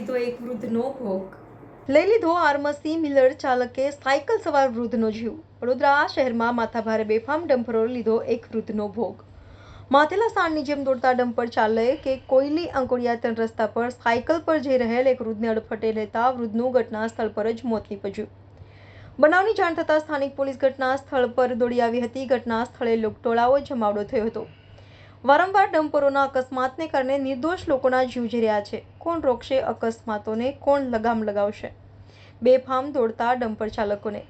લીધો એક વૃદ્ધનો ભોગ। લઈ લીધો આર્મસી મિલર ચાલકે સાયકલ સવાર વૃદ્ધનો જીવ। વડોદરા શહેરમાં માથાભારે બેફામ ડમ્પરો લીધો એક વૃદ્ધનો ભોગ। માથેલા સાણની જેમ દોડતા ડમ્પર ચાલકે કોયલી અંકોડિયા 3 રસ્તા પર સાયકલ પર જઈ રહેલ એક વૃદ્ધને અડફટે લેતા વૃદ્ધનું ઘટના સ્થળ પર જ મોત નીપજ્યું। બનાવની જાણ થતાં સ્થાનિક પોલીસ ઘટના સ્થળ પર દોડી આવી હતી। ઘટના સ્થળે લોકટોળાઓ જમાવડો થયો હતો। વારંવાર ડમ્પરોના અકસ્માતને કારણે નિર્દોષ લોકોના જીવ જઈ રહ્યા છે। કોણ રોકશે અકસ્માતોને? કોણ લગામ લગાવશે બેફામ દોડતા ડમ્પર ચાલકોને?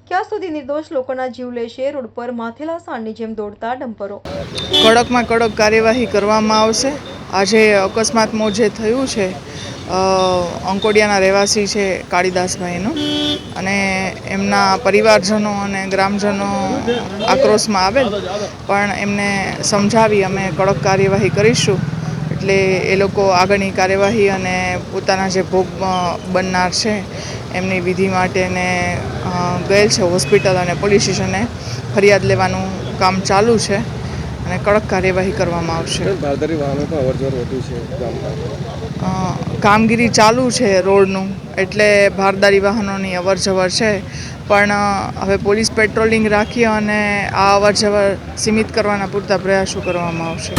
ક્યાં સુધી નિર્દોષ લોકોના જીવ લેશે રોડ પર માથેલા સાણની જેમ દોડતા ડમ્પરો? કડકમાં કડક કાર્યવાહી કરવામાં આવશે। આજે અકસ્માતમાં જે થયું છે અંકોડિયાના રહેવાસી છે કાળીદાસભાઈનું, અને એમના પરિવારજનો અને ગ્રામજનો આક્રોશમાં આવેલ, પણ એમને સમજાવી અમે કડક કાર્યવાહી કરીશું એટલે એ લોકો આગળની કાર્યવાહી અને પોતાના જે ભોગ બનનાર છે એમની વિધિ માટેને ગયેલ છે હોસ્પિટલ, અને પોલીસ સ્ટેશને ફરિયાદ લેવાનું કામ ચાલુ છે અને કડક કાર્યવાહી કરવામાં આવશે। ભારદારી વાહનો પણ અવરજવર વધુ છે કામગીરી ચાલુ છે રોડનું, એટલે ભારદારી વાહનોની અવરજવર છે, પણ હવે પોલીસ પેટ્રોલિંગ રાખી અને આ અવરજવર સીમિત કરવાના પૂરતા પ્રયાસો કરવામાં આવશે।